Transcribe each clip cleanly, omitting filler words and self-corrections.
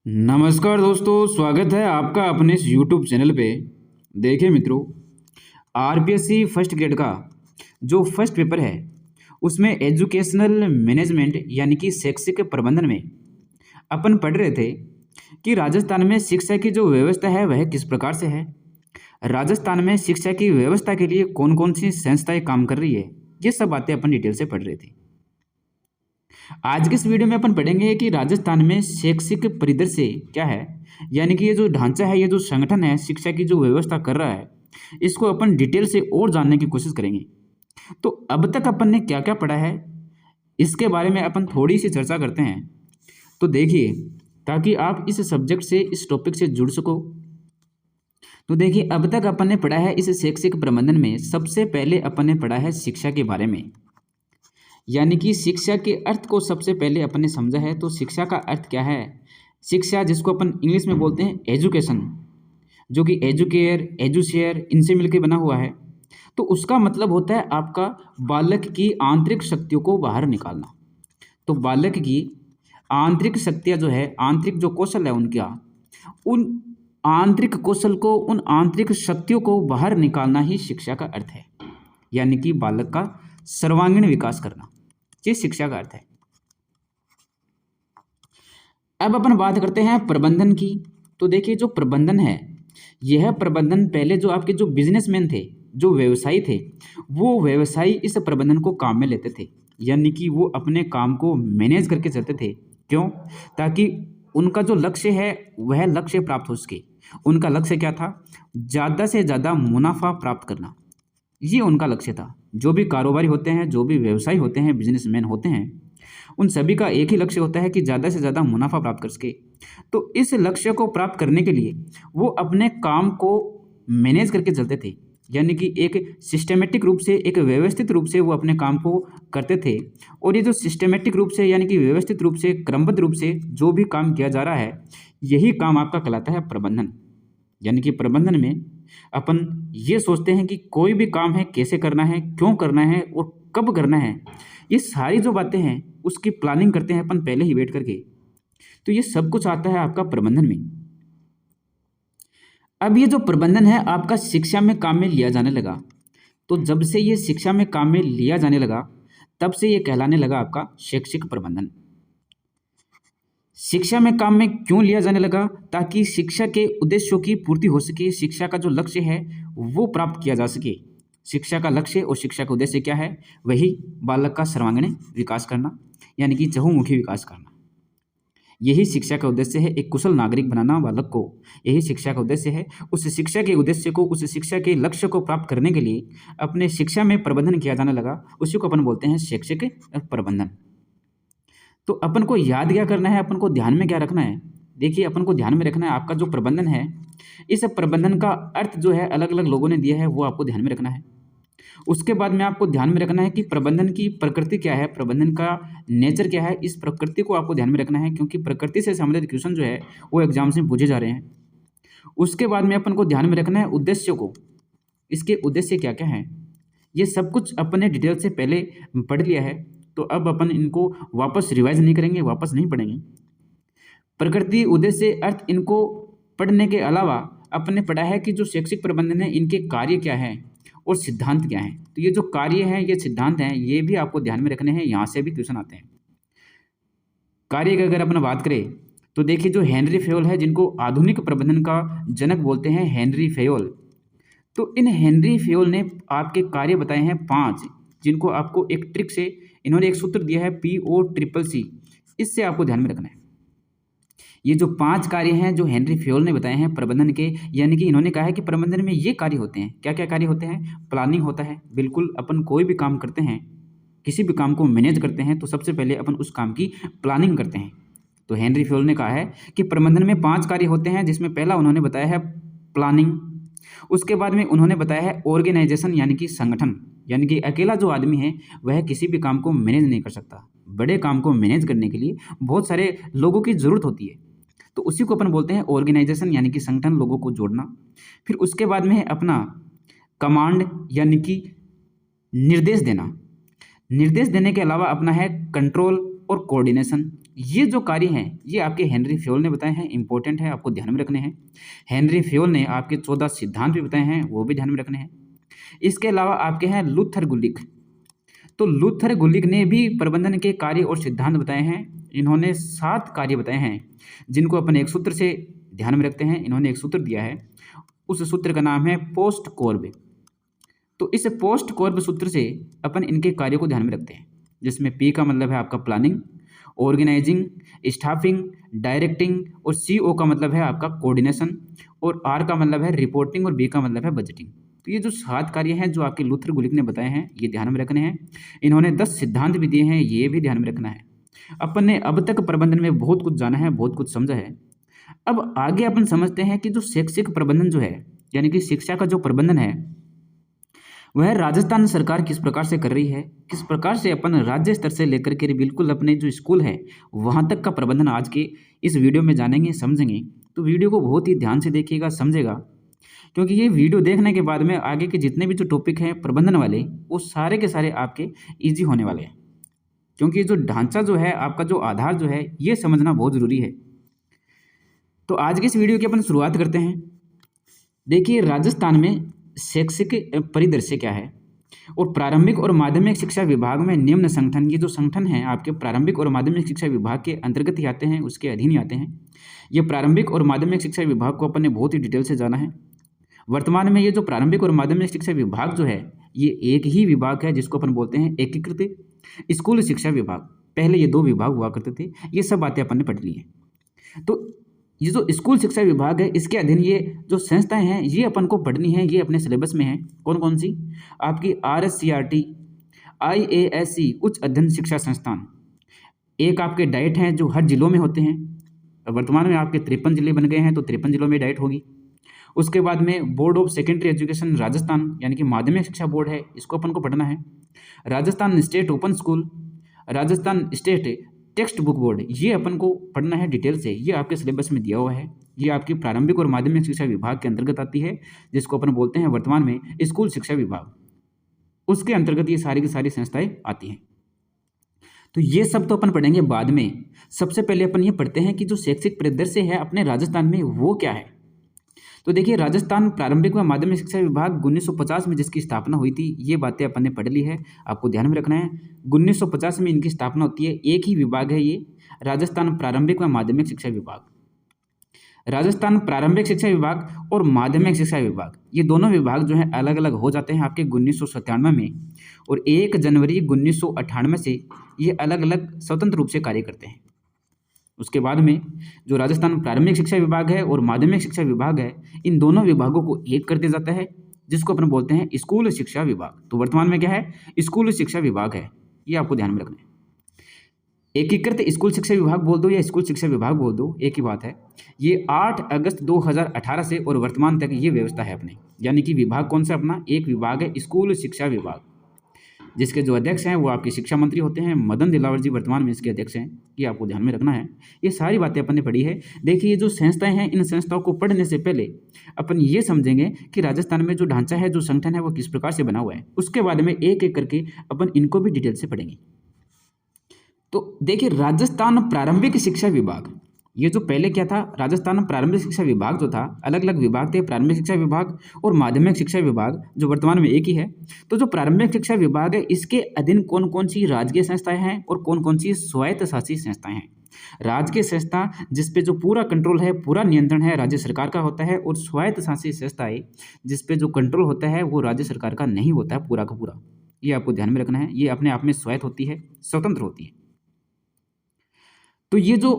नमस्कार दोस्तों, स्वागत है आपका अपने इस यूट्यूब चैनल पे। देखिए मित्रों, आरपीएससी फर्स्ट ग्रेड का जो फर्स्ट पेपर है उसमें एजुकेशनल मैनेजमेंट यानी कि शैक्षिक प्रबंधन में अपन पढ़ रहे थे कि राजस्थान में शिक्षा की जो व्यवस्था है वह किस प्रकार से है। राजस्थान में शिक्षा की व्यवस्था के लिए कौन कौन सी संस्थाएं काम कर रही है, ये सब बातें अपन डिटेल से पढ़ रहे थे। आज के इस वीडियो में अपन पढ़ेंगे कि राजस्थान में शैक्षिक परिदृश्य क्या है, यानी कि ये जो ढांचा है, ये जो संगठन है शिक्षा की जो व्यवस्था कर रहा है, इसको अपन डिटेल से और जानने की कोशिश करेंगे। तो अब तक अपन ने क्या क्या पढ़ा है इसके बारे में अपन थोड़ी सी चर्चा करते हैं। तो देखिए, ताकि आप इस सब्जेक्ट से, इस टॉपिक से जुड़ सको। तो देखिए, अब तक अपन ने पढ़ा है इस शैक्षिक प्रबंधन में सबसे पहले अपन ने पढ़ा है शिक्षा के बारे में, यानी कि शिक्षा के अर्थ को सबसे पहले अपन ने समझा है। तो शिक्षा का अर्थ क्या है? शिक्षा, जिसको अपन इंग्लिश में बोलते हैं एजुकेशन, जो कि एजुकेयर, एजुशेयर इनसे मिलकर बना हुआ है। तो उसका मतलब होता है आपका बालक की आंतरिक शक्तियों को बाहर निकालना। तो बालक की आंतरिक शक्तियाँ जो है, आंतरिक जो कौशल है उनका, उन आंतरिक कौशल को, उन आंतरिक शक्तियों को बाहर निकालना ही शिक्षा का अर्थ है। यानी कि बालक का सर्वांगीण विकास करना, ये शिक्षा का अर्थ है। अब अपन बात करते हैं प्रबंधन की। तो देखिए, जो प्रबंधन है, यह प्रबंधन पहले जो आपके जो बिजनेसमैन थे, जो व्यवसायी थे, वो व्यवसायी इस प्रबंधन को काम में लेते थे। यानी कि वो अपने काम को मैनेज करके चलते थे। क्यों? ताकि उनका जो लक्ष्य है वह लक्ष्य प्राप्त हो सके। उनका लक्ष्य क्या था? ज़्यादा से ज़्यादा मुनाफा प्राप्त करना, ये उनका लक्ष्य था। जो भी कारोबारी होते हैं, जो भी व्यवसायी होते हैं, बिजनेसमैन होते हैं, उन सभी का एक ही लक्ष्य होता है कि ज़्यादा से ज़्यादा मुनाफा प्राप्त कर सके। तो इस लक्ष्य को प्राप्त करने के लिए वो अपने काम को मैनेज करके चलते थे। यानी कि एक सिस्टमेटिक रूप से, एक व्यवस्थित रूप से वो अपने काम को करते थे। और ये जो सिस्टमेटिक रूप से, यानी कि व्यवस्थित रूप से, क्रमबद्ध रूप से जो भी काम किया जा रहा है, यही काम आपका कहलाता है प्रबंधन। यानी कि प्रबंधन में अपन ये सोचते हैं कि कोई भी काम है कैसे करना है, क्यों करना है और कब करना है, ये सारी जो बातें हैं उसकी प्लानिंग करते हैं अपन पहले ही बैठ करके। तो ये सब कुछ आता है आपका प्रबंधन में। अब ये जो प्रबंधन है आपका शिक्षा में काम में लिया जाने लगा। तो जब से ये शिक्षा में काम में लिया जाने लगा, तब से ये कहलाने लगा आपका शैक्षिक प्रबंधन। शिक्षा में काम में क्यों लिया जाने लगा? ताकि शिक्षा के उद्देश्यों की पूर्ति हो सके, शिक्षा का जो लक्ष्य है वो प्राप्त किया जा सके। शिक्षा का लक्ष्य और शिक्षा का उद्देश्य क्या है? वही बालक का सर्वांगीण विकास करना, यानी कि चहुमुखी विकास करना। यही शिक्षा का उद्देश्य है, एक कुशल नागरिक बनाना बालक को, यही शिक्षा का उद्देश्य है। उस शिक्षा के उद्देश्य को, उस शिक्षा के लक्ष्य को प्राप्त करने के लिए अपने शिक्षा में प्रबंधन किया जाने लगा। उसी को अपन बोलते हैं शैक्षिक प्रबंधन। तो अपन को याद क्या करना है, अपन को ध्यान में क्या रखना है? देखिए, अपन को ध्यान में रखना है आपका जो प्रबंधन है, इस प्रबंधन का अर्थ जो है अलग अलग लोगों ने दिया है, वो आपको ध्यान में रखना है। उसके बाद में आपको ध्यान में रखना है कि प्रबंधन की प्रकृति क्या है, प्रबंधन का नेचर क्या है, इस प्रकृति को आपको ध्यान में रखना है, क्योंकि प्रकृति से संबंधित क्वेश्चन जो है वो एग्जाम्स में पूछे जा रहे हैं। उसके बाद में अपन को ध्यान में रखना है उद्देश्यों को, इसके उद्देश्य क्या क्या हैं। ये सब कुछ अपने डिटेल से पहले पढ़ लिया है, तो अब अपन इनको वापस रिवाइज नहीं करेंगे, वापस नहीं पढ़ेंगे। प्रकृति, उद्देश्य, अर्थ, इनको पढ़ने के अलावा अपन ने पढ़ा है कि जो शैक्षिक प्रबंधन है इनके कार्य क्या हैं और सिद्धांत क्या हैं। तो ये जो कार्य हैं, ये सिद्धांत हैं, ये भी आपको ध्यान में रखने हैं, यहाँ से भी क्वेश्चन आते हैं। कार्य की अगर अपन बात करें तो देखिए, जो हेनरी फेयोल है, जिनको आधुनिक प्रबंधन का जनक बोलते हैं, हेनरी फेयोल, तो इन हेनरी फेयोल ने आपके कार्य बताए हैं 5, जिनको आपको एक ट्रिक से, इन्होंने एक सूत्र दिया है POCCC, इससे आपको ध्यान में रखना है। ये जो 5 कार्य हैं जो हेनरी फेयोल ने बताए हैं प्रबंधन के, यानी कि इन्होंने कहा है कि प्रबंधन में ये कार्य होते हैं। क्या क्या कार्य होते हैं? प्लानिंग होता है, बिल्कुल। अपन कोई भी काम करते हैं, किसी भी काम को मैनेज करते हैं, तो सबसे पहले अपन उस काम की प्लानिंग करते हैं। तो हेनरी फेयोल ने कहा है कि प्रबंधन में 5 कार्य होते हैं, जिसमें पहला उन्होंने बताया है प्लानिंग। उसके बाद में उन्होंने बताया है ऑर्गेनाइजेशन, यानी कि संगठन। यानी कि अकेला जो आदमी है वह किसी भी काम को मैनेज नहीं कर सकता। बड़े काम को मैनेज करने के लिए बहुत सारे लोगों की ज़रूरत होती है, तो उसी को अपन बोलते हैं ऑर्गेनाइजेशन, यानी कि संगठन, लोगों को जोड़ना। फिर उसके बाद में है अपना कमांड, यानी कि निर्देश देना। निर्देश देने के अलावा अपना है कंट्रोल और कोऑर्डिनेशन, ये जो कार्य हैं ये आपके हेनरी फ्योल ने बताए हैं, इंपॉर्टेंट है, आपको ध्यान में रखने हैं। हेनरी फ्योल ने आपके 14 सिद्धांत भी बताए हैं, वो भी ध्यान में रखने हैं। इसके अलावा आपके हैं लूथर गुलिक। तो लूथर गुलिक ने भी प्रबंधन के कार्य और सिद्धांत बताए हैं। इन्होंने 7 कार्य बताए हैं जिनको अपन एक सूत्र से ध्यान में रखते हैं। इन्होंने एक सूत्र दिया है, उस सूत्र का नाम है पोस्ट कॉर्ब। तो इस पोस्ट कॉर्ब सूत्र से अपन इनके कार्यों को ध्यान में रखते हैं, जिसमें पी का मतलब है आपका प्लानिंग, ऑर्गेनाइजिंग, स्टाफिंग, डायरेक्टिंग, और सीओ का मतलब है आपका कोऑर्डिनेशन, और आर का मतलब है रिपोर्टिंग, और बी का मतलब है बजटिंग। तो ये जो 7 कार्य हैं जो आपके लूथर गुलिक ने बताए हैं, ये ध्यान में रखने हैं। इन्होंने 10 सिद्धांत भी दिए हैं, ये भी ध्यान में रखना है। अपन ने अब तक प्रबंधन में बहुत कुछ जाना है, बहुत कुछ समझा है। अब आगे अपन समझते हैं कि जो शैक्षिक प्रबंधन जो है, यानी कि शिक्षा का जो प्रबंधन है, वह राजस्थान सरकार किस प्रकार से कर रही है, किस प्रकार से अपन राज्य स्तर से लेकर के बिल्कुल अपने जो स्कूल है वहाँ तक का प्रबंधन आज के इस वीडियो में जानेंगे, समझेंगे। तो वीडियो को बहुत ही ध्यान से देखिएगा, समझेगा, क्योंकि ये वीडियो देखने के बाद में आगे के जितने भी जो टॉपिक हैं प्रबंधन वाले, वो सारे के सारे आपके ईजी होने वाले हैं। क्योंकि जो ढांचा जो है, आपका जो आधार जो है, ये समझना बहुत ज़रूरी है। तो आज के इस वीडियो की अपन शुरुआत करते हैं। देखिए, राजस्थान में शैक्षिक परिदृश्य क्या है, और प्रारंभिक और माध्यमिक शिक्षा विभाग में निम्न संगठन, ये जो संगठन हैं आपके प्रारंभिक और माध्यमिक शिक्षा विभाग के अंतर्गत ही आते हैं, उसके अधीन ही आते हैं। ये प्रारंभिक और माध्यमिक शिक्षा विभाग को अपन ने बहुत ही डिटेल से जाना है। वर्तमान में ये जो प्रारंभिक और माध्यमिक शिक्षा विभाग जो है, ये एक ही विभाग है जिसको अपन बोलते हैं एकीकृत स्कूल शिक्षा विभाग। पहले ये 2 विभाग हुआ करते थे, ये सब बातें अपन ने पढ़ ली हैं। तो ये जो स्कूल शिक्षा विभाग है, इसके अधीन ये जो संस्थाएं हैं, ये अपन को पढ़नी है, ये अपने सिलेबस में है। कौन कौन सी? आपकी RSCRT, IASC उच्च अध्ययन शिक्षा संस्थान, एक आपके डाइट हैं जो हर जिलों में होते हैं। वर्तमान में आपके 53 जिले बन गए हैं, तो 53 जिलों में डाइट होगी। उसके बाद में board of secondary education Rajasthan, यानी कि माध्यमिक शिक्षा बोर्ड है, इसको अपन को पढ़ना है। Rajasthan state open school, Rajasthan state text book board, ये अपन को पढ़ना है डिटेल से। ये आपके सिलेबस में दिया हुआ है। ये आपकी प्रारंभिक और माध्यमिक शिक्षा विभाग के अंतर्गत आती है, जिसको अपन बोलते हैं वर्तमान में स्कूल शिक्षा विभाग। उसके अंतर्गत ये सारी की सारी संस्थाएं आती हैं। तो ये सब तो अपन पढ़ेंगे बाद में। सबसे पहले अपन ये पढ़ते हैं कि जो शैक्षिक परिदृश्य है अपने राजस्थान में, वो क्या है। तो देखिए, राजस्थान प्रारंभिक व माध्यमिक शिक्षा विभाग 1950 में जिसकी स्थापना हुई थी, ये बातें अपन ने पढ़ ली है, आपको ध्यान में रखना है। 1950 में इनकी स्थापना होती है, एक ही विभाग है ये, राजस्थान प्रारंभिक व माध्यमिक शिक्षा विभाग। राजस्थान प्रारंभिक शिक्षा विभाग और माध्यमिक शिक्षा विभाग, ये दोनों विभाग जो हैं अलग अलग हो जाते हैं आपके 1997 में, और 1 जनवरी 1998 से ये अलग अलग स्वतंत्र रूप से कार्य करते हैं। उसके बाद में जो राजस्थान प्रारंभिक शिक्षा विभाग है और माध्यमिक शिक्षा विभाग है, इन दोनों विभागों को एक कर दिया जाता है, जिसको अपन बोलते हैं स्कूल शिक्षा विभाग। तो वर्तमान में क्या है? स्कूल शिक्षा विभाग है, ये आपको ध्यान में रखना है। एकीकृत स्कूल शिक्षा विभाग बोल दो या स्कूल शिक्षा विभाग बोल दो, एक ही बात है। ये 8 अगस्त 2018 से और वर्तमान तक ये व्यवस्था है अपने, यानी कि विभाग कौन सा अपना? एक विभाग है स्कूल शिक्षा विभाग, जिसके जो अध्यक्ष हैं वो आपके शिक्षा मंत्री होते हैं। मदन दिलावर जी वर्तमान में इसके अध्यक्ष हैं, ये आपको ध्यान में रखना है। ये सारी बातें अपन ने पढ़ी है। देखिए, ये जो संस्थाएं हैं, इन संस्थाओं को पढ़ने से पहले अपन ये समझेंगे कि राजस्थान में जो ढांचा है, जो संगठन है, वो किस प्रकार से बना हुआ है। उसके बाद में एक एक करके अपन इनको भी डिटेल से पढ़ेंगे। तो देखिए, राजस्थान प्रारंभिक शिक्षा विभाग, ये जो पहले क्या था, राजस्थान प्रारंभिक शिक्षा विभाग जो था, अलग अलग विभाग थे, प्रारंभिक शिक्षा विभाग और माध्यमिक शिक्षा विभाग, जो वर्तमान में एक ही है। तो जो प्रारंभिक शिक्षा विभाग है, इसके अधीन कौन कौन सी राजकीय संस्थाएं हैं और कौन कौन सी स्वायत्त शासी संस्थाएं हैं। राजकीय संस्था जिसपे जो पूरा कंट्रोल है, पूरा नियंत्रण है, राज्य सरकार का होता है, और स्वायत्त शासी संस्थाएं जिसपे जो कंट्रोल होता है वो राज्य सरकार का नहीं होता है पूरा का पूरा। ये आपको ध्यान में रखना है। ये अपने आप में स्वायत्त होती है, स्वतंत्र होती है। तो ये जो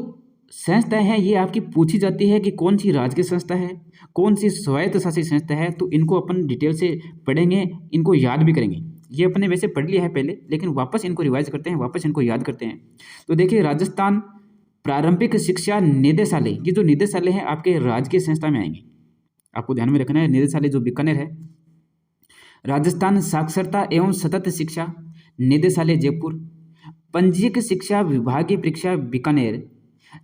संस्था है, ये आपकी पूछी जाती है कि कौन सी राजकीय संस्था है, कौन सी स्वायत्त शासी संस्था है, तो इनको अपन डिटेल से पढ़ेंगे, इनको याद भी करेंगे। ये अपने वैसे पढ़ लिया है पहले, लेकिन वापस इनको रिवाइज करते हैं, वापस इनको याद करते हैं। तो देखिए, राजस्थान प्रारंभिक शिक्षा निदेशालय, ये जो निदेशालय है आपके राजकीय संस्था में आएंगे, आपको ध्यान में रखना है। निदेशालय जो बीकानेर है। राजस्थान साक्षरता एवं सतत शिक्षा निदेशालय जयपुर, पंजीयक शिक्षा विभागीय परीक्षा बीकानेर,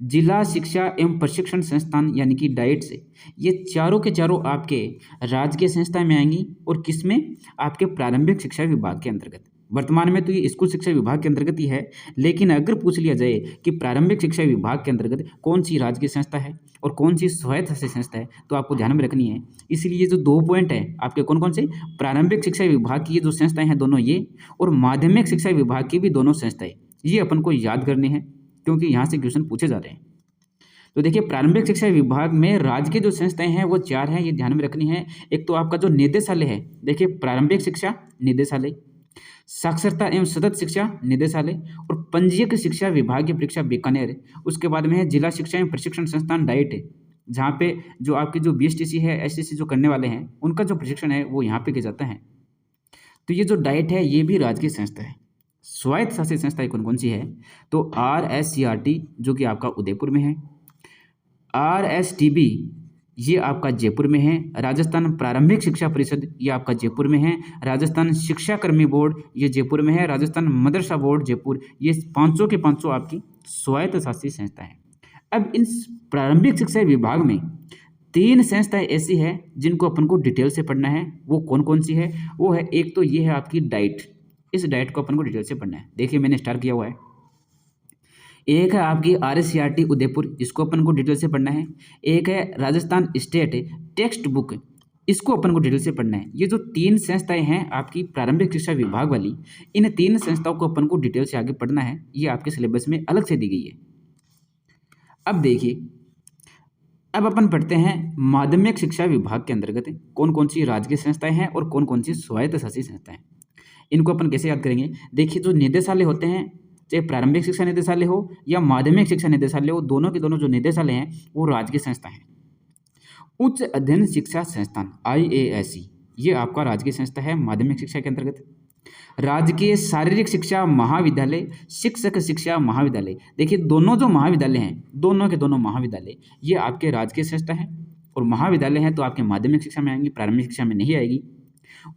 जिला शिक्षा एवं प्रशिक्षण संस्थान यानी कि डाइट से, ये चारों के चारों आपके राजकीय संस्था में आएंगी। और किसमें? आपके प्रारंभिक शिक्षा विभाग के अंतर्गत। वर्तमान में तो ये स्कूल शिक्षा विभाग के अंतर्गत ही है, लेकिन अगर पूछ लिया जाए कि प्रारंभिक शिक्षा विभाग के अंतर्गत कौन सी राज्य संस्था है और कौन सी स्वायत्त शासी संस्था है, तो आपको ध्यान में रखनी है। इसलिए ये जो 2 पॉइंट है आपके कौन कौन से, प्रारंभिक शिक्षा विभाग की ये जो संस्थाएं हैं दोनों ये, और माध्यमिक शिक्षा विभाग की भी दोनों संस्थाएं, ये अपन को याद करनी है क्योंकि यहाँ से क्वेश्चन पूछे जा रहे हैं। तो देखिए प्रारंभिक शिक्षा विभाग में राज्य की जो संस्थाएं हैं वो 4 हैं, ये ध्यान में रखनी है। एक तो आपका जो निदेशालय है, देखिए प्रारंभिक शिक्षा निदेशालय, साक्षरता एवं सतत शिक्षा निदेशालय और पंजीयक शिक्षा विभाग की परीक्षा बीकानेर। उसके बाद में है जिला शिक्षा एवं प्रशिक्षण संस्थान डाइट, जहाँ पे जो आपकी जो बीएसटीसी है, एसटीसी जो करने वाले हैं उनका जो प्रशिक्षण है वो यहाँ पे किया जाता है। तो ये जो डाइट है ये भी राज्य की संस्था है। स्वायत्त शासित संस्थाएं कौन कौन सी है, तो RSCRT जो कि आपका उदयपुर में है, RSTB ये आपका जयपुर में है, राजस्थान प्रारंभिक शिक्षा परिषद ये आपका जयपुर में है, राजस्थान शिक्षा कर्मी बोर्ड ये जयपुर में है, राजस्थान मदरसा बोर्ड जयपुर, ये 500 के 500 आपकी स्वायत्त शासित संस्था है। अब इन प्रारंभिक शिक्षा विभाग में 3 संस्थाएं ऐसी है जिनको अपन को डिटेल से पढ़ना है। वो कौन कौन सी है, वो है एक तो ये है आपकी डाइट, इस डाइट को अपन को डिटेल से पढ़ना है। देखिए मैंने स्टार किया हुआ है। एक है आपकी RSCRT उदयपुर, इसको अपन को डिटेल से पढ़ना है। एक है राजस्थान स्टेट टेक्स्ट बुक, इसको अपन को डिटेल से पढ़ना है। ये जो 3 संस्थाएं हैं आपकी प्रारंभिक शिक्षा विभाग वाली, इन 3 संस्थाओं को अपन को डिटेल से आगे पढ़ना है। ये आपके सिलेबस में अलग से दी गई है। अब देखिए, अब अपन पढ़ते हैं माध्यमिक शिक्षा विभाग के अंतर्गत कौन कौन सी राज्य की संस्थाएं हैं और कौन कौन सी स्वायत्त शासित संस्थाएं। इनको अपन कैसे याद करेंगे, देखिए जो निदेशालय होते हैं, चाहे प्रारंभिक शिक्षा निदेशालय हो या माध्यमिक शिक्षा निदेशालय हो, दोनों के दोनों जो निदेशालय हैं वो राज्य की संस्था हैं। उच्च अध्ययन शिक्षा संस्थान IASC ये आपका राज्य की संस्था है माध्यमिक शिक्षा के अंतर्गत। राजकीय शारीरिक शिक्षा महाविद्यालय, शिक्षक शिक्षा महाविद्यालय, देखिए दोनों जो महाविद्यालय हैं, दोनों के दोनों महाविद्यालय ये आपके राज्य की संस्था है, और महाविद्यालय हैं तो आपके माध्यमिक शिक्षा में आएंगी, प्रारंभिक शिक्षा में नहीं आएगी।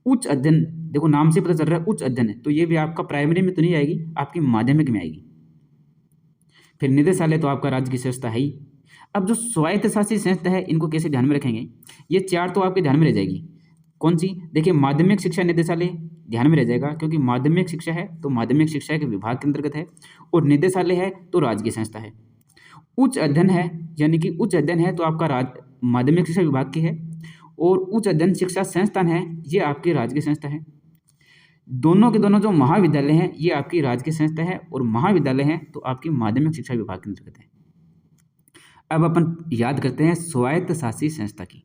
उच्च अध्ययन, देखो नाम से पता चल रहा है उच्च अध्ययन है, तो ये भी आपका प्राइमरी में तो नहीं आएगी, आपकी माध्यमिक में आएगी। फिर निदेशालय तो आपका राज्य की संस्था है ही। अब जो स्वायत्त शासित संस्था है इनको कैसे ध्यान में रखेंगे, ये 4 तो आपके ध्यान में रह जाएगी। कौन सी, देखिए माध्यमिक शिक्षा निदेशालय ध्यान में रह जाएगा क्योंकि माध्यमिक शिक्षा है तो माध्यमिक शिक्षा के विभाग के अंतर्गत है, और निदेशालय है तो राज्य की संस्था है। उच्च अध्ययन है यानी कि उच्च अध्ययन है तो आपका माध्यमिक शिक्षा विभाग की है, और उच्च अध्ययन शिक्षा संस्थान है ये आपकी राज्य की संस्था है। दोनों के दोनों जो महाविद्यालय हैं ये आपकी राज्य की संस्था है, और महाविद्यालय हैं तो आपकी माध्यमिक शिक्षा विभाग के अंतर्गत है। अब अपन याद करते हैं स्वायत्त शासी संस्था की,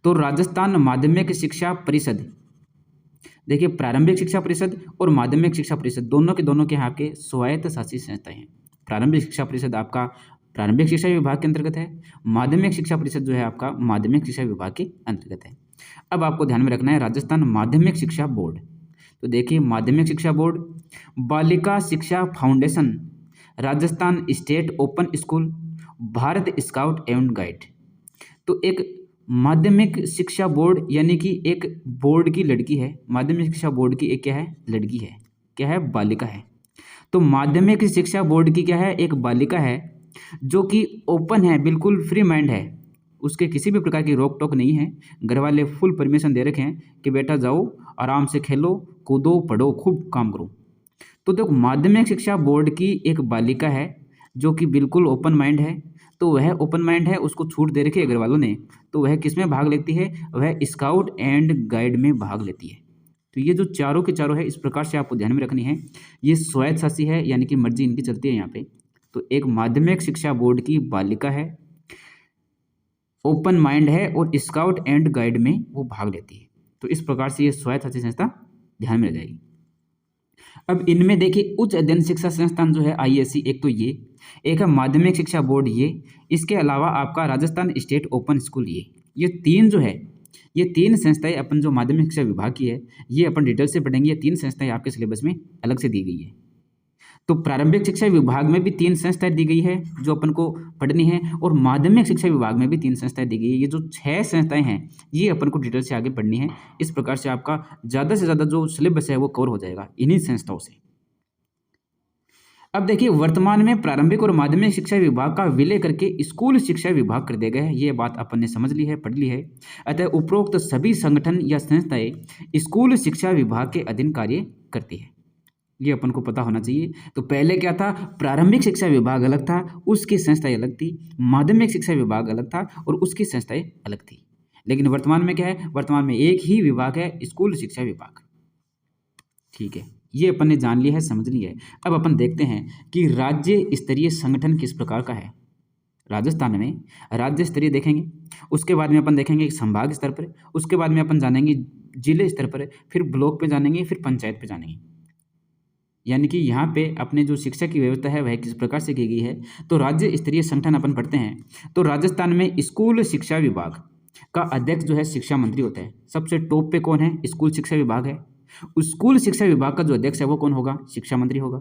तो राजस्थान माध्यमिक शिक्षा परिषद, देखिए प्रारंभिक शिक्षा परिषद और माध्यमिक शिक्षा परिषद दोनों के दोनों के यहाँ आपके स्वायत्त शासी संस्थाएं हैं। प्रारंभिक शिक्षा परिषद आपका प्रारंभिक शिक्षा विभाग के अंतर्गत है, माध्यमिक शिक्षा परिषद जो है आपका माध्यमिक शिक्षा विभाग के अंतर्गत है। अब आपको ध्यान में रखना है राजस्थान माध्यमिक शिक्षा बोर्ड, तो देखिए माध्यमिक शिक्षा बोर्ड, बालिका शिक्षा foundation, Rajasthan state open school, Bharat scout एवं गाइड। तो एक माध्यमिक शिक्षा बोर्ड यानी कि एक बोर्ड की लड़की है, माध्यमिक शिक्षा बोर्ड की एक क्या है, लड़की है, क्या है, बालिका है। तो माध्यमिक शिक्षा बोर्ड की क्या है, एक बालिका है जो कि ओपन है, बिल्कुल फ्री माइंड है, उसके किसी भी प्रकार की रोक टोक नहीं है। घर वाले फुल परमिशन दे रखे हैं कि बेटा जाओ आराम से खेलो कूदो पढ़ो खूब काम करो। तो देखो माध्यमिक शिक्षा बोर्ड की एक बालिका है जो कि बिल्कुल ओपन माइंड है, तो वह ओपन माइंड है, उसको छूट दे रखी है घर वालों ने, तो वह किस में भाग लेती है, वह स्काउट एंड गाइड में भाग लेती है। तो ये जो चारों के चारों है इस प्रकार से आपको ध्यान में रखनी है। ये स्वायत्त शासी है यानी कि मर्जी इनकी चलती है यहाँ पे। तो एक माध्यमिक शिक्षा बोर्ड की बालिका है, ओपन माइंड है और स्काउट एंड गाइड में वो भाग लेती है। तो इस प्रकार से ये स्वायत्त शासी संस्था ध्यान में रह जाएगी। अब इनमें देखिए उच्च अध्ययन शिक्षा संस्थान जो है IASC, एक तो एक है माध्यमिक शिक्षा बोर्ड इसके अलावा आपका राजस्थान स्टेट ओपन स्कूल, ये 3 जो है, ये 3 संस्थाएं अपन जो माध्यमिक शिक्षा विभाग की है ये अपन डिटेल से पढ़ेंगे। ये 3 संस्थाएं आपके सिलेबस में अलग से दी गई है। तो प्रारंभिक शिक्षा विभाग में भी 3 संस्थाएं दी गई है जो अपन को पढ़नी है, और माध्यमिक शिक्षा विभाग में भी 3 संस्थाएं दी गई है। ये जो 6 संस्थाएं हैं ये अपन को डिटेल से आगे पढ़नी है। इस प्रकार से आपका ज़्यादा से ज़्यादा जो सिलेबस है वो कवर हो जाएगा इन्हीं संस्थाओं से। अब देखिए वर्तमान में प्रारंभिक और माध्यमिक शिक्षा विभाग का विलय करके स्कूल शिक्षा विभाग कर दिया गया है। ये बात अपन ने समझ ली है, पढ़ ली है। अतः उपरोक्त सभी संगठन या संस्थाएं स्कूल शिक्षा विभाग के अधीन कार्य करती है। ये अपन को पता होना चाहिए। तो पहले क्या था, प्रारंभिक शिक्षा विभाग अलग था, उसकी संस्थाएं अलग थी, माध्यमिक शिक्षा विभाग अलग था और उसकी संस्थाएं अलग थी। लेकिन वर्तमान में क्या है, वर्तमान में एक ही विभाग है, स्कूल शिक्षा विभाग। ठीक है, ये अपन ने जान लिया है, समझ लिया है। अब अपन देखते हैं कि राज्य स्तरीय संगठन किस प्रकार का है। राजस्थान में राज्य स्तरीय देखेंगे, उसके बाद में अपन देखेंगे संभाग स्तर पर, उसके बाद में अपन जानेंगे जिले स्तर पर, फिर ब्लॉक पे जानेंगे, फिर पंचायत पे जानेंगे। यानी कि यहाँ पे अपने जो शिक्षा की व्यवस्था है वह किस प्रकार से की गई है। तो राज्य स्तरीय संगठन अपन पढ़ते हैं, तो राजस्थान में स्कूल शिक्षा विभाग का अध्यक्ष जो है शिक्षा मंत्री होता है। सबसे टॉप पे कौन है, स्कूल शिक्षा विभाग है। स्कूल शिक्षा विभाग का जो अध्यक्ष है वो कौन होगा, शिक्षा मंत्री होगा।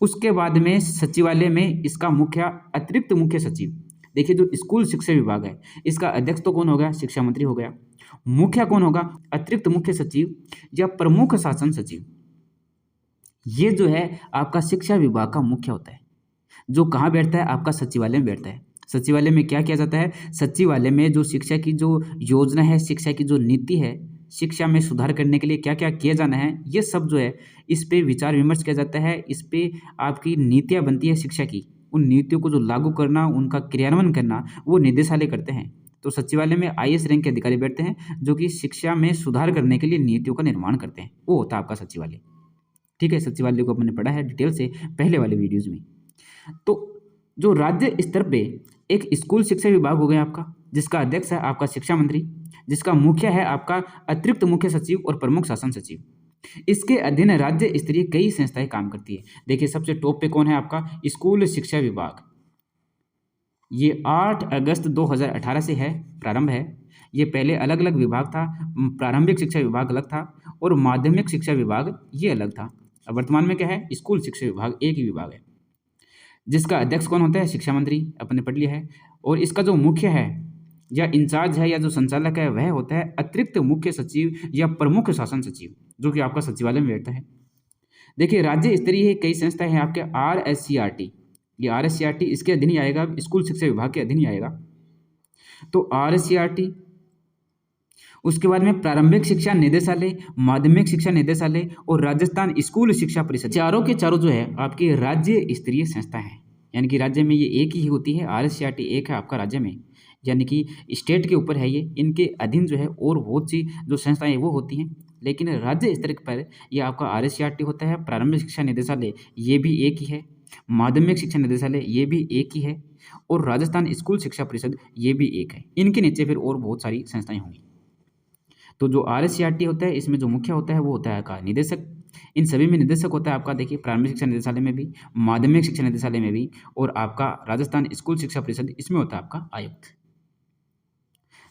उसके बाद में सचिवालय में इसका मुख्य अतिरिक्त मुख्य सचिव, देखिए जो स्कूल शिक्षा विभाग है इसका अध्यक्ष तो कौन हो गया, शिक्षा मंत्री हो गया। मुख्य कौन होगा, अतिरिक्त मुख्य सचिव या प्रमुख शासन सचिव। ये जो है आपका शिक्षा विभाग का मुख्य होता है, जो कहाँ बैठता है, आपका सचिवालय में बैठता है। सचिवालय में क्या किया जाता है, सचिवालय में जो शिक्षा की जो योजना है, शिक्षा की जो नीति है, शिक्षा में सुधार करने के लिए क्या क्या किया जाना है, ये सब जो है इस पे विचार विमर्श किया जाता है। इस पे आपकी नीतियाँ बनती है शिक्षा की, उन नीतियों को जो लागू करना, उनका क्रियान्वयन करना, वो निदेशालय करते हैं। तो सचिवालय में आईएएस रैंक के अधिकारी बैठते हैं जो कि शिक्षा में सुधार करने के लिए नीतियों का निर्माण करते हैं, वो होता है आपका सचिवालय। ठीक है, सचिवालय को अपने पढ़ा है डिटेल से पहले वाले वीडियोज़ में। तो जो राज्य स्तर पे एक स्कूल शिक्षा विभाग हो गया आपका, जिसका अध्यक्ष है आपका शिक्षा मंत्री, जिसका मुख्य है आपका अतिरिक्त मुख्य सचिव और प्रमुख शासन सचिव। इसके अधीन राज्य स्तरीय कई संस्थाएं काम करती है। देखिए सबसे टॉप पे कौन है आपका, स्कूल शिक्षा विभाग। ये 8 अगस्त 2018 से है, प्रारंभ है। ये पहले अलग अलग विभाग था, प्रारंभिक शिक्षा विभाग अलग था और माध्यमिक शिक्षा विभाग ये अलग था। अब वर्तमान में क्या है, स्कूल शिक्षा विभाग एक ही विभाग है, जिसका अध्यक्ष कौन होता है, शिक्षा मंत्री, अपन ने पढ़ लिया है। और इसका जो मुख्य है या इंचार्ज है या जो संचालक है वह होता है अतिरिक्त मुख्य सचिव या प्रमुख शासन सचिव, जो कि आपका सचिवालय में बैठता है। देखिए राज्य स्तरीय कई संस्थाएं हैं आपके, RSCRT, ये RSCRT इसके अधीन ही आएगा, स्कूल शिक्षा विभाग के अधीन ही आएगा। तो RSCRT, उसके बाद में प्रारंभिक शिक्षा निदेशालय, माध्यमिक शिक्षा निदेशालय और राजस्थान स्कूल शिक्षा परिषद, चारों के चारों जो है आपकी राज्य स्तरीय संस्था है। यानी कि राज्य में ये एक ही होती है, RSCRT एक है आपका राज्य में, यानी कि स्टेट के ऊपर है ये। इनके अधीन जो है और बहुत सी जो संस्थाएं वो होती हैं, लेकिन राज्य स्तर पर ये आपका RSCRT होता है। प्रारंभिक शिक्षा निदेशालय ये भी एक ही है, माध्यमिक शिक्षा निदेशालय ये भी एक ही है और राजस्थान स्कूल शिक्षा परिषद ये भी एक है। इनके नीचे फिर और बहुत सारी संस्थाएं होंगी। तो जो RSCRT होता है इसमें जो मुख्य होता है वो होता है आपका निदेशक। इन सभी में निदेशक होता है आपका, देखिए प्रारंभिक शिक्षा निदेशालय में भी, माध्यमिक शिक्षा निदेशालय में भी और आपका राजस्थान स्कूल शिक्षा परिषद इसमें होता है आपका आयुक्त।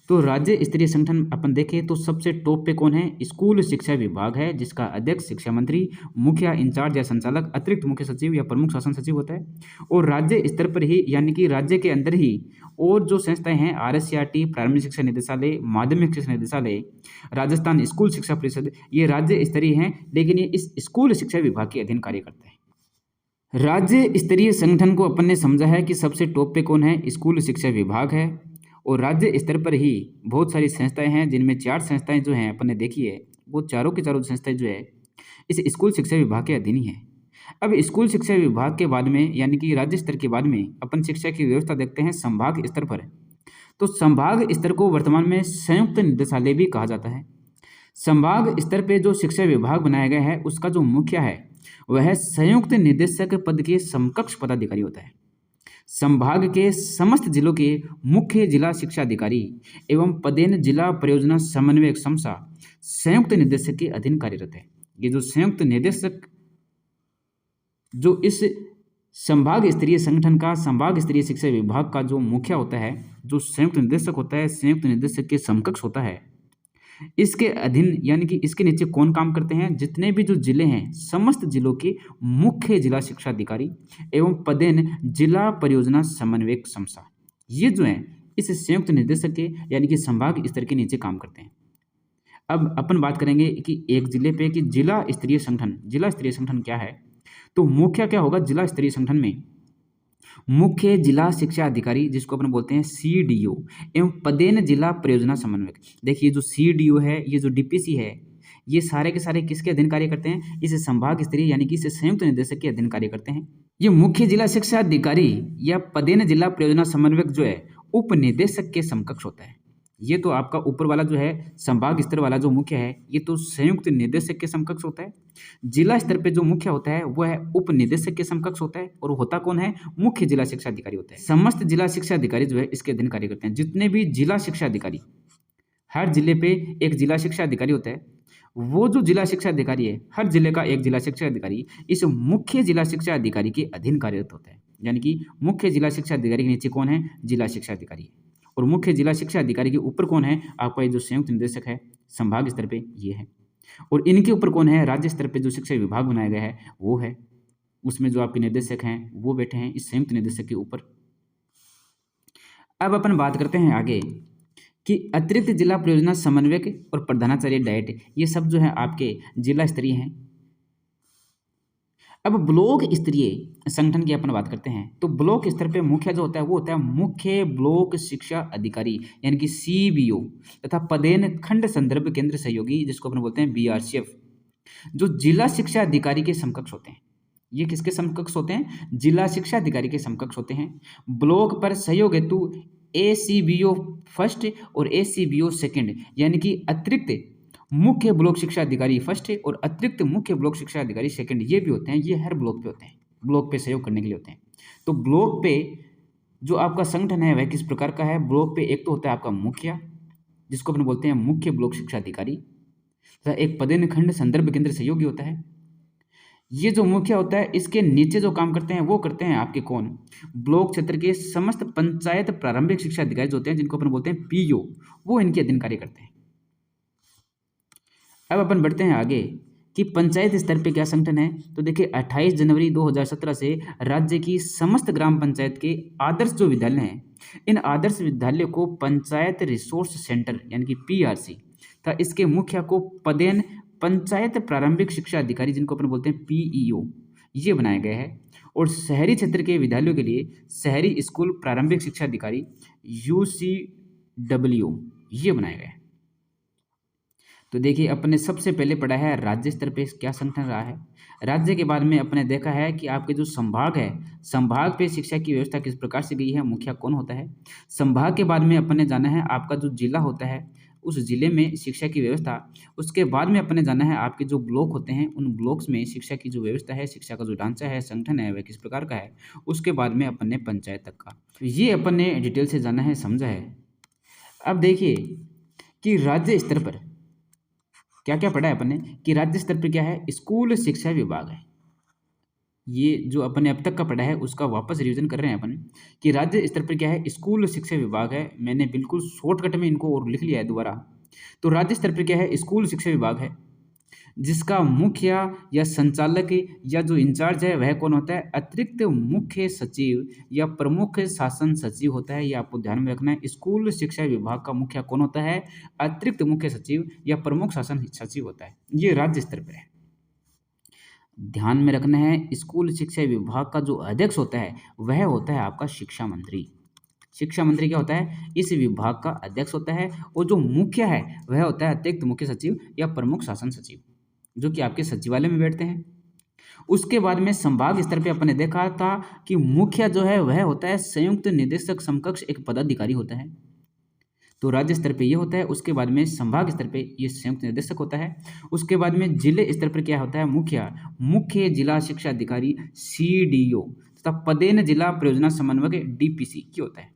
तो राज्य स्तरीय संगठन अपन देखें तो सबसे टॉप पे कौन है, स्कूल शिक्षा विभाग है, जिसका अध्यक्ष शिक्षा मंत्री, मुखिया इंचार्ज या संचालक, अतिरिक्त मुख्य सचिव या प्रमुख शासन सचिव होता है। और राज्य स्तर पर ही यानी कि राज्य के अंदर ही और जो संस्थाएं हैं, RSCRT, प्रारंभिक शिक्षा निदेशालय, माध्यमिक शिक्षा निदेशालय, राजस्थान स्कूल शिक्षा परिषद, ये राज्य स्तरीय हैं, लेकिन ये इस स्कूल शिक्षा विभाग के अधीन कार्य करते हैं। राज्य स्तरीय संगठन को अपन ने समझा है कि सबसे टॉप पे कौन है, स्कूल शिक्षा विभाग है और राज्य स्तर पर ही बहुत सारी संस्थाएं हैं, जिनमें 4 संस्थाएं जो हैं अपन ने देखी है, वो चारों की चारों संस्थाएं जो है इस स्कूल शिक्षा विभाग के अधीन ही है। अब स्कूल शिक्षा विभाग के बाद में यानी कि राज्य स्तर के बाद में अपन शिक्षा की व्यवस्था देखते हैं संभाग स्तर पर। तो संभाग स्तर को वर्तमान में संयुक्त निदेशालय भी कहा जाता है। संभाग स्तर पे जो शिक्षा विभाग बनाया गया है उसका जो मुख्य है वह संयुक्त निदेशक पद के समकक्ष पदाधिकारी होता है। संभाग के समस्त जिलों के मुख्य जिला शिक्षा अधिकारी एवं पदेन जिला परियोजना समन्वयक समसा संयुक्त निदेशक के अधीन कार्यरत है। ये जो संयुक्त निदेशक जो इस संभाग स्तरीय संगठन का, संभाग स्तरीय शिक्षा विभाग का जो मुखिया होता है, जो संयुक्त निदेशक होता है, संयुक्त निदेशक के समकक्ष होता है, इसके अधीन यानी कि इसके नीचे कौन काम करते हैं, जितने भी जो जिले हैं समस्त जिलों के मुख्य जिला शिक्षा अधिकारी एवं पदेन जिला परियोजना समन्वयक समसा, ये जो है इस संयुक्त निदेशक के यानी कि संभाग स्तर के नीचे काम करते हैं। अब अपन बात करेंगे कि एक जिले पे कि जिला स्तरीय संगठन, जिला स्तरीय संगठन क्या है। तो मुख्य क्या होगा जिला स्तरीय संगठन में, मुख्य जिला शिक्षा अधिकारी जिसको अपन बोलते हैं CDO एवं पदेन जिला परियोजना समन्वयक। देखिए जो CDO है, ये जो DPC है, ये सारे के सारे किसके अधीन कार्य करते हैं? इस संभाग स्तरीय यानी कि इस संयुक्त निदेशक के अधीन कार्य करते हैं। ये मुख्य जिला शिक्षा अधिकारी या पदेन जिला परियोजना समन्वयक जो है उप निदेशक के समकक्ष होता है। ये तो आपका ऊपर वाला जो है संभाग स्तर वाला जो मुख्य है ये तो संयुक्त निदेशक के समकक्ष होता है। जिला स्तर पे जो मुख्य होता है वो है उप निदेशक के समकक्ष होता है और होता कौन है? मुख्य जिला शिक्षा अधिकारी होता है। समस्त जिला शिक्षा अधिकारी जो है इसके अधीन कार्य करते हैं। जितने भी जिला शिक्षा अधिकारी, हर जिले पे एक जिला शिक्षा अधिकारी होता है। वो जो जिला शिक्षा अधिकारी है, हर जिले का एक जिला शिक्षा अधिकारी इस मुख्य जिला शिक्षा अधिकारी के अधीन कार्यरत होता है। यानी कि मुख्य जिला शिक्षा अधिकारी के नीचे कौन है? जिला शिक्षा अधिकारी। और मुख्य जिला शिक्षा अधिकारी के ऊपर कौन है? आपका ये जो संयुक्त निदेशक है संभाग स्तर पे ये है। और इनके ऊपर कौन है? राज्य स्तर पे जो शिक्षा विभाग बनाया गया है वो है। उसमें जो आपके निदेशक हैं वो बैठे हैं इस संयुक्त निदेशक के ऊपर। अब अपन बात करते हैं आगे कि अतिरिक्त जिला परियोजना समन्वयक और प्रधानाचार्य डाइट ये सब जो है आपके जिला स्तरीय हैं। अब ब्लॉक स्तरीय संगठन की अपन बात करते हैं तो ब्लॉक स्तर पे मुख्य जो होता है वो होता है मुख्य ब्लॉक शिक्षा अधिकारी यानी कि CBO तथा पदेन खंड संदर्भ केंद्र सहयोगी जिसको अपन बोलते हैं BRCF जो जिला शिक्षा अधिकारी के समकक्ष होते हैं। ये किसके समकक्ष होते हैं? जिला शिक्षा अधिकारी के समकक्ष होते हैं। ब्लॉक पर सहयोग हेतु ACBO फर्स्ट और ACBO सेकंड यानी कि अतिरिक्त मुख्य ब्लॉक शिक्षा अधिकारी फर्स्ट और अतिरिक्त मुख्य ब्लॉक शिक्षा अधिकारी सेकंड ये भी होते हैं। ये हर ब्लॉक पे होते हैं, ब्लॉक पे सहयोग करने के लिए होते हैं। तो ब्लॉक पे जो आपका संगठन है वह किस प्रकार का है? ब्लॉक पे एक तो होता है आपका मुखिया जिसको अपन बोलते हैं मुख्य ब्लॉक शिक्षा अधिकारी तथा एक पदेन खंड संदर्भ केंद्र सहयोगी होता है। ये जो मुखिया होता है इसके नीचे जो काम करते हैं वो करते हैं आपके कौन? ब्लॉक क्षेत्र के समस्त पंचायत प्रारंभिक शिक्षा अधिकारी जो होते हैं जिनको अपन बोलते हैं PO वो इनके अधीन कार्य करते हैं। अब अपन बढ़ते हैं आगे कि पंचायत स्तर पे क्या संगठन है। तो देखिए 28 जनवरी 2017 से राज्य की समस्त ग्राम पंचायत के आदर्श जो विद्यालय हैं इन आदर्श विद्यालयों को पंचायत रिसोर्स सेंटर यानी कि PRC था इसके मुखिया को पदेन पंचायत प्रारंभिक शिक्षा अधिकारी जिनको अपन बोलते हैं PEO ये बनाया गया है। और शहरी क्षेत्र के विद्यालयों के लिए शहरी स्कूल प्रारंभिक शिक्षा अधिकारी UCWO ये बनाया गया है। तो देखिए अपने सबसे पहले पढ़ा है राज्य स्तर पे क्या संगठन रहा है। राज्य के बाद में अपने देखा है कि आपके जो संभाग है संभाग पे शिक्षा की व्यवस्था किस प्रकार से गई है, मुखिया कौन होता है। संभाग के बाद में अपने जाना है आपका जो जिला होता है उस जिले में शिक्षा की व्यवस्था। उसके बाद में अपने जाना है आपके जो ब्लॉक होते हैं उन ब्लॉक्स में शिक्षा की जो व्यवस्था है, शिक्षा का जो ढांचा है, संगठन है वह किस प्रकार का है। उसके बाद में अपन ने पंचायत तक का तो ये अपन ने डिटेल से जाना है, समझा है। अब देखिए कि राज्य स्तर पर क्या क्या पढ़ा है अपन ने कि राज्य स्तर पर क्या है? स्कूल शिक्षा विभाग है। ये जो अपन ने अब तक का पढ़ा है उसका वापस रिवीजन कर रहे हैं अपन कि राज्य स्तर पर क्या है? स्कूल शिक्षा विभाग है। मैंने बिल्कुल शॉर्टकट में इनको और लिख लिया है दोबारा। तो राज्य स्तर पर क्या है? स्कूल शिक्षा विभाग है जिसका मुखिया या संचालक या जो इंचार्ज है वह कौन होता है? अतिरिक्त मुख्य सचिव या प्रमुख शासन सचिव होता है। ये आपको ध्यान में रखना है। स्कूल शिक्षा विभाग का मुखिया कौन होता है? अतिरिक्त मुख्य सचिव या प्रमुख शासन सचिव होता है। ये राज्य स्तर पर है, ध्यान में रखना है। स्कूल शिक्षा विभाग का जो अध्यक्ष होता है वह होता है आपका शिक्षा मंत्री। शिक्षा मंत्री क्या होता है? इस विभाग का अध्यक्ष होता है। और जो मुखिया है वह होता है अतिरिक्त मुख्य सचिव या प्रमुख शासन सचिव जो कि आपके सचिवालय में बैठते हैं। उसके बाद में संभाग स्तर पे अपन ने देखा था कि मुखिया जो है वह होता है संयुक्त निदेशक समकक्ष एक पदाधिकारी होता है। तो राज्य स्तर पे ये होता है। उसके बाद में संभाग स्तर पे ये संयुक्त निदेशक होता है। उसके बाद में जिले स्तर पर क्या होता है? मुखिया मुख्य जिला शिक्षा अधिकारी CDO तथा पदेन जिला परियोजना समन्वयक DPC क्या होता है।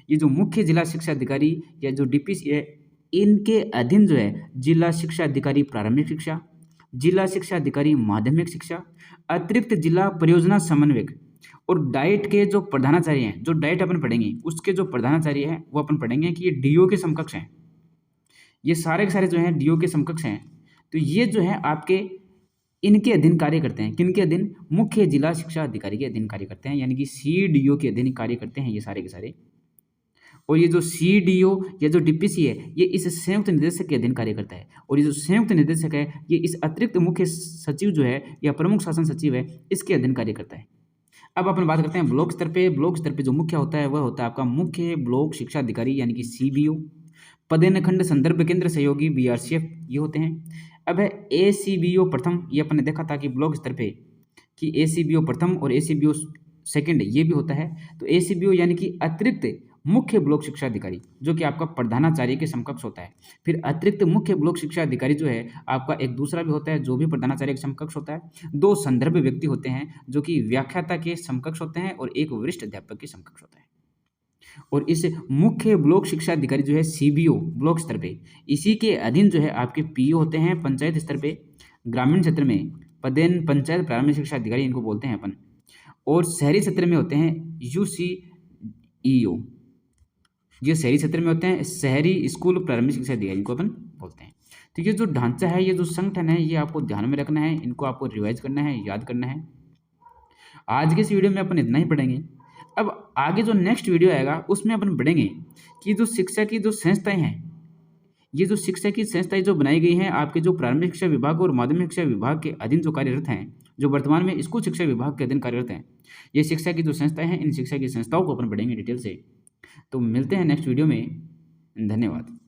ये जो मुख्य जिला शिक्षा अधिकारी या जो DPC है इनके अधीन जो है जिला शिक्षा अधिकारी प्रारंभिक शिक्षा, जिला शिक्षा अधिकारी माध्यमिक शिक्षा, अतिरिक्त जिला परियोजना समन्वयक और डाइट के जो प्रधानाचार्य हैं, जो डाइट अपन पढ़ेंगे उसके जो प्रधानाचार्य हैं वो अपन पढ़ेंगे कि ये DO के समकक्ष हैं। ये सारे के सारे जो हैं DO के समकक्ष हैं। तो ये जो है आपके इनके अधीन कार्य करते हैं। किनके अधीन? मुख्य जिला शिक्षा अधिकारी के अधीन कार्य करते हैं, यानी कि CDO के अधीन कार्य करते हैं ये सारे के सारे। और ये जो CDO या जो DPC है ये इस संयुक्त निदेशक के अधीन कार्य करता है। और ये जो संयुक्त निदेशक है ये इस अतिरिक्त मुख्य सचिव जो है या प्रमुख शासन सचिव है इसके अधीन कार्य करता है। अब अपन बात करते हैं ब्लॉक स्तर पे। ब्लॉक स्तर पे जो मुख्य होता है वह होता है आपका मुख्य ब्लॉक शिक्षा अधिकारी यानी कि CBO, पदेन खंड संदर्भ केंद्र सहयोगी BRCF ये होते हैं। अब है ACBO प्रथम, ये अपन ने देखा था कि ब्लॉक स्तर पे कि ACBO प्रथम और ACBO सेकंड ये भी होता है। तो ACBO यानी कि अतिरिक्त मुख्य ब्लॉक शिक्षा अधिकारी, जो कि आपका प्रधानाचार्य के समकक्ष होता है। फिर अतिरिक्त मुख्य ब्लॉक शिक्षा अधिकारी जो है आपका एक दूसरा भी होता है, जो भी प्रधानाचार्य के समकक्ष होता है। 2 संदर्भ व्यक्ति होते हैं जो कि व्याख्याता के समकक्ष होते हैं और एक वरिष्ठ अध्यापक के समकक्ष होता है। और इस मुख्य ब्लॉक शिक्षा अधिकारी जो है CBO ब्लॉक स्तर पे, इसी के अधीन जो है आपके PO होते हैं पंचायत स्तर पे। ग्रामीण क्षेत्र में पदेन पंचायत प्रारंभिक शिक्षा अधिकारी इनको बोलते हैं अपन, और शहरी क्षेत्र में होते हैं UCEO। ये शहरी क्षेत्र में होते हैं शहरी स्कूल प्रारंभिक शिक्षा अधिकारी, इनको अपन बोलते हैं। तो ये जो ढांचा है, ये जो संगठन है, ये आपको ध्यान में रखना है, इनको आपको रिवाइज करना है, याद करना है। आज के इस वीडियो में अपन इतना ही पढ़ेंगे। अब आगे जो नेक्स्ट वीडियो आएगा उसमें अपन पढ़ेंगे कि जो शिक्षा की जो संस्थाएं हैं, ये जो शिक्षा की संस्थाएं जो बनाई गई हैं आपके जो प्रारंभिक शिक्षा विभाग और माध्यमिक शिक्षा विभाग के अधीन जो कार्यरत हैं, जो वर्तमान में स्कूल शिक्षा विभाग के अधीन कार्यरत हैं, ये शिक्षा की जो संस्थाएं हैं, इन शिक्षा की संस्थाओं को अपन पढ़ेंगे डिटेल से। तो मिलते हैं नेक्स्ट वीडियो में। धन्यवाद।